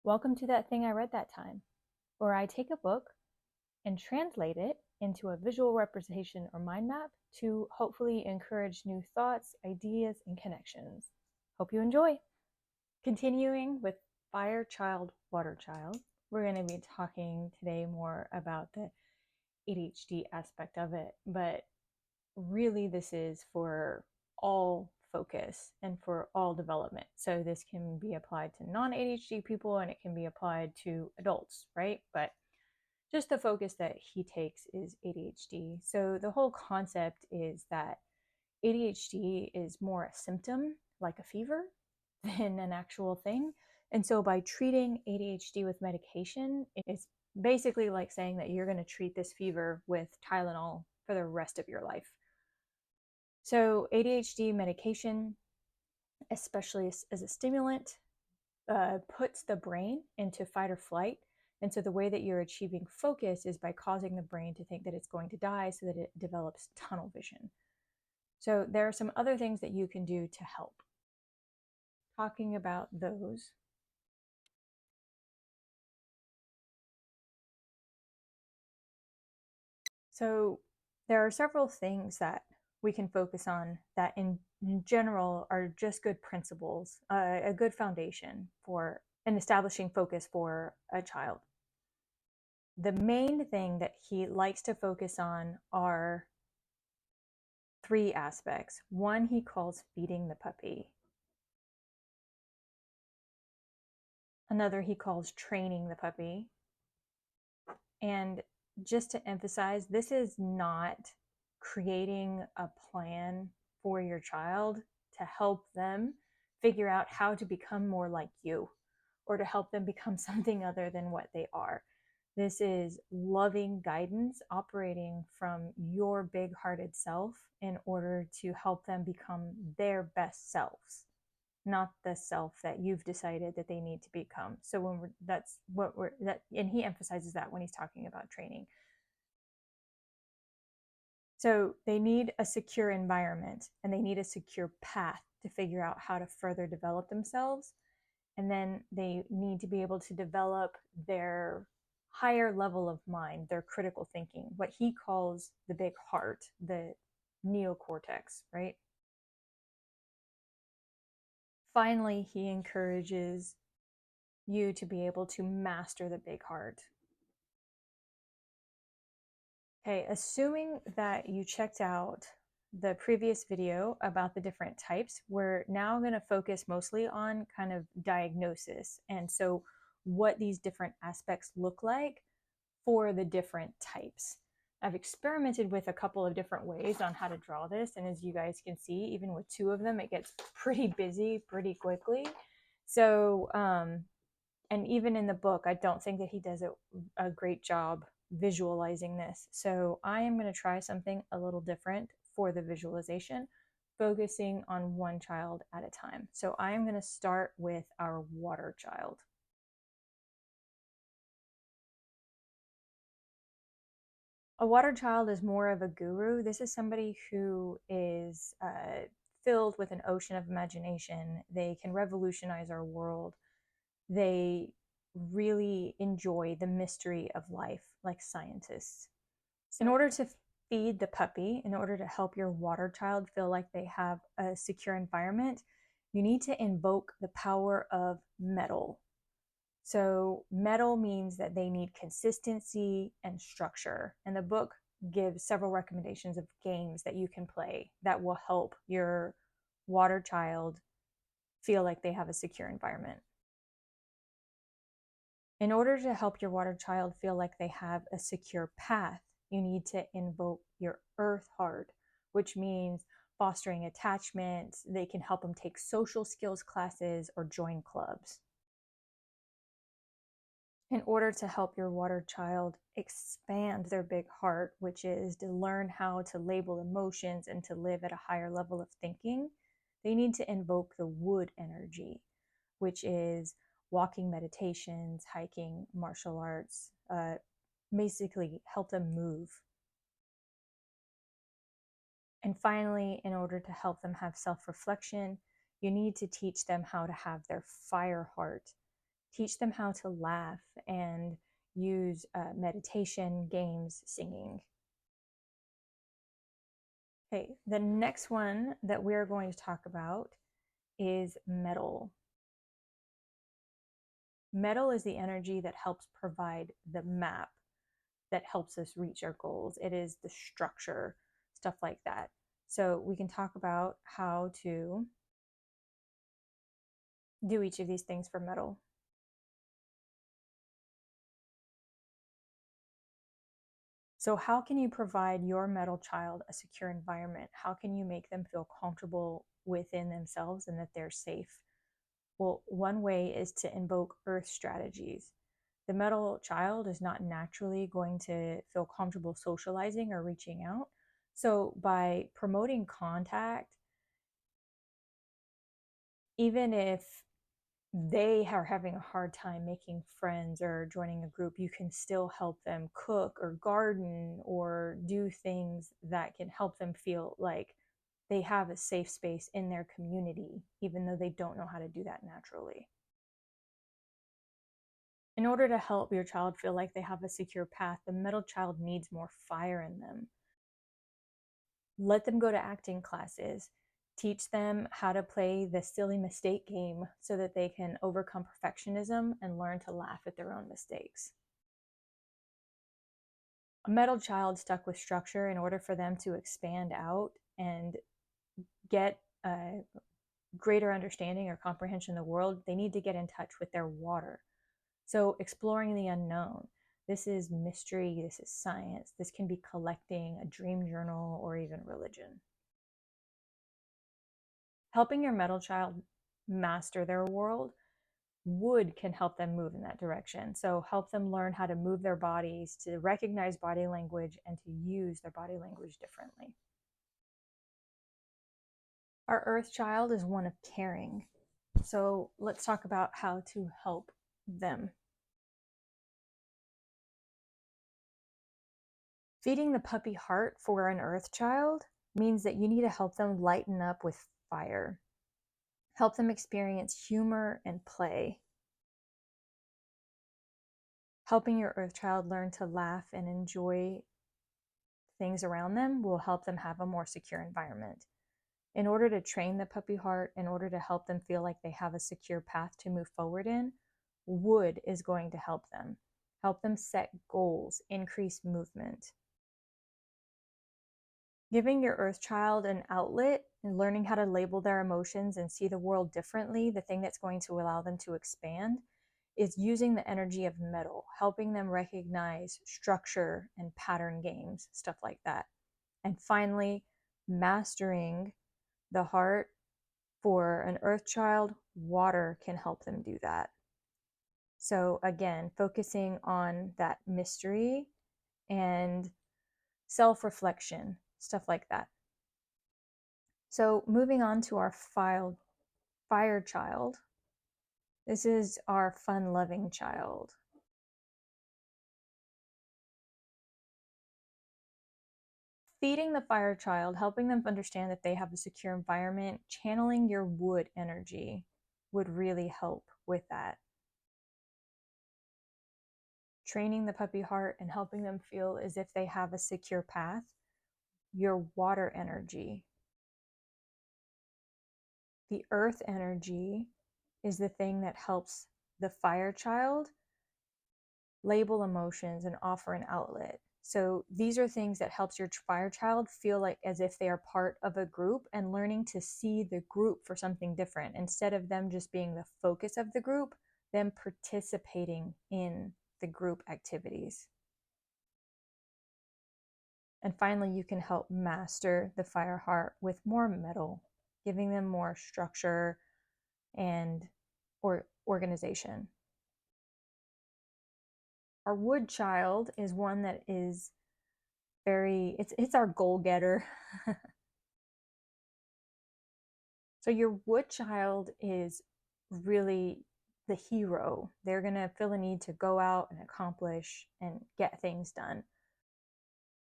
Welcome to That Thing I Read That Time, where I take a book and translate it into a visual representation or mind map to hopefully encourage new thoughts, ideas, and connections. Hope you enjoy. Continuing with Fire Child, Water Child, we're going to be talking today more about the ADHD aspect of it, but really this is for all focus and for all development. So this can be applied to non-ADHD people and it can be applied to adults, right? But just the focus that he takes is ADHD. So the whole concept is that ADHD is more a symptom, like a fever, than an actual thing. And so by treating ADHD with medication, it's basically like saying that you're going to treat this fever with Tylenol for the rest of your life. So ADHD medication, especially as a stimulant, puts the brain into fight or flight. And so the way that you're achieving focus is by causing the brain to think that it's going to die so that it develops tunnel vision. So there are some other things that you can do to help. Talking about those. So there are several things that we can focus on that in general are just good principles, a good foundation for an establishing focus for a child. The main thing that he likes to focus on are three aspects. One he calls feeding the puppy. Another he calls training the puppy. And just to emphasize, this is not creating a plan for your child to help them figure out how to become more like you or to help them become something other than what they are. This is loving guidance operating from your big-hearted self in order to help them become their best selves, not the self that you've decided that they need to become. So and he emphasizes that when he's talking about training. So they need a secure environment and they need a secure path to figure out how to further develop themselves. And then they need to be able to develop their higher level of mind, their critical thinking, what he calls the big heart, the neocortex, right? Finally, he encourages you to be able to master the big heart. Okay, assuming that you checked out the previous video about the different types, we're now going to focus mostly on kind of diagnosis. And so what these different aspects look like for the different types. I've experimented with a couple of different ways on how to draw this. And as you guys can see, even with two of them, it gets pretty busy pretty quickly. So, and even in the book, I don't think that he does a great job visualizing this. So I am going to try something a little different for the visualization, focusing on one child at a time. So I am going to start with our water child. A water child is more of a guru. This is somebody who is filled with an ocean of imagination. They can revolutionize our world. They really enjoy the mystery of life, like scientists. In order to feed the puppy, in order to help your water child feel like they have a secure environment, you need to invoke the power of metal. So metal means that they need consistency and structure. And the book gives several recommendations of games that you can play that will help your water child feel like they have a secure environment. In order to help your water child feel like they have a secure path, you need to invoke your earth heart, which means fostering attachment. They can help them take social skills classes or join clubs. In order to help your water child expand their big heart, which is to learn how to label emotions and to live at a higher level of thinking, they need to invoke the wood energy, which is walking meditations, hiking, martial arts, basically help them move. And finally, in order to help them have self-reflection, you need to teach them how to have their fire heart, Teach them how to laugh and use meditation, games, singing. Okay, the next one that we're going to talk about is metal. Metal is the energy that helps provide the map that helps us reach our goals. It is the structure, stuff like that. So we can talk about how to do each of these things for metal. So how can you provide your metal child a secure environment? How can you make them feel comfortable within themselves and that they're safe? Well, one way is to invoke earth strategies. The metal child is not naturally going to feel comfortable socializing or reaching out. So by promoting contact, even if they are having a hard time making friends or joining a group, you can still help them cook or garden or do things that can help them feel like they have a safe space in their community, even though they don't know how to do that naturally. In order to help your child feel like they have a secure path, the middle child needs more fire in them. Let them go to acting classes. Teach them how to play the silly mistake game so that they can overcome perfectionism and learn to laugh at their own mistakes. A middle child stuck with structure, in order for them to expand out and get a greater understanding or comprehension of the world, they need to get in touch with their water. So exploring the unknown. This is mystery, this is science, this can be collecting, a dream journal, or even religion. Helping your metal child master their world, wood can help them move in that direction. So help them learn how to move their bodies, to recognize body language, and to use their body language differently. Our earth child is one of caring. So let's talk about how to help them. Feeding the puppy heart for an earth child means that you need to help them lighten up with fire. Help them experience humor and play. Helping your earth child learn to laugh and enjoy things around them will help them have a more secure environment. In order to train the puppy heart, in order to help them feel like they have a secure path to move forward in, wood is going to help them. Help them set goals, increase movement. Giving your earth child an outlet and learning how to label their emotions and see the world differently, the thing that's going to allow them to expand, is using the energy of metal, helping them recognize structure and pattern games, stuff like that. And finally, mastering the heart for an earth child, water can help them do that. So again, focusing on that mystery and self-reflection, stuff like that. So moving on to our fire child. This is our fun-loving child. Feeding the fire child, helping them understand that they have a secure environment, channeling your wood energy would really help with that. Training the puppy heart and helping them feel as if they have a secure path, your water energy. The earth energy is the thing that helps the fire child label emotions and offer an outlet. So these are things that helps your fire child feel like as if they are part of a group and learning to see the group for something different. Instead of them just being the focus of the group, them participating in the group activities. And finally, you can help master the fire heart with more metal, giving them more structure and organization. Our wood child is one that is it's our goal getter. So your wood child is really the hero. They're going to feel a need to go out and accomplish and get things done.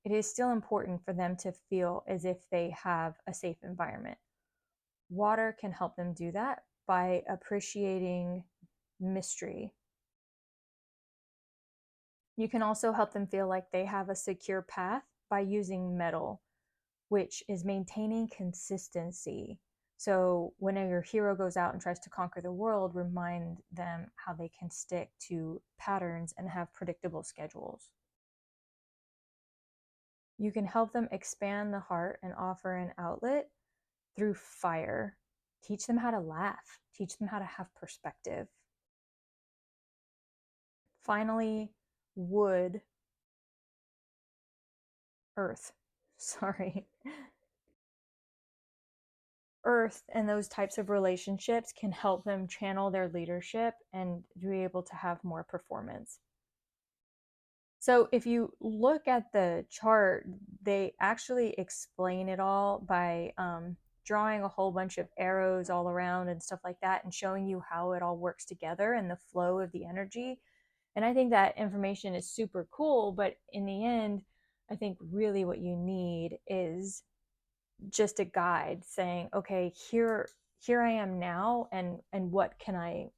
It is still important for them to feel as if they have a safe environment. Water can help them do that by appreciating mystery. You can also help them feel like they have a secure path by using metal, which is maintaining consistency. So when your hero goes out and tries to conquer the world, remind them how they can stick to patterns and have predictable schedules. You can help them expand the heart and offer an outlet through fire. Teach them how to laugh, teach them how to have perspective. Finally, wood, earth, sorry. Earth and those types of relationships can help them channel their leadership and be able to have more performance. So if you look at the chart, they actually explain it all by drawing a whole bunch of arrows all around and stuff like that, and showing you how it all works together and the flow of the energy. And I think that information is super cool, but in the end, I think really what you need is just a guide saying, okay, here I am now, and what can I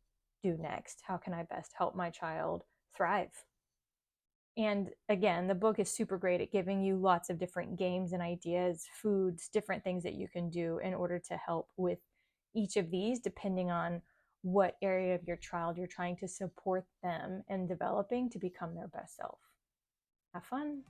do next? How can I best help my child thrive? And again, the book is super great at giving you lots of different games and ideas, foods, different things that you can do in order to help with each of these, depending on what area of your child you're trying to support them in developing to become their best self. Have fun.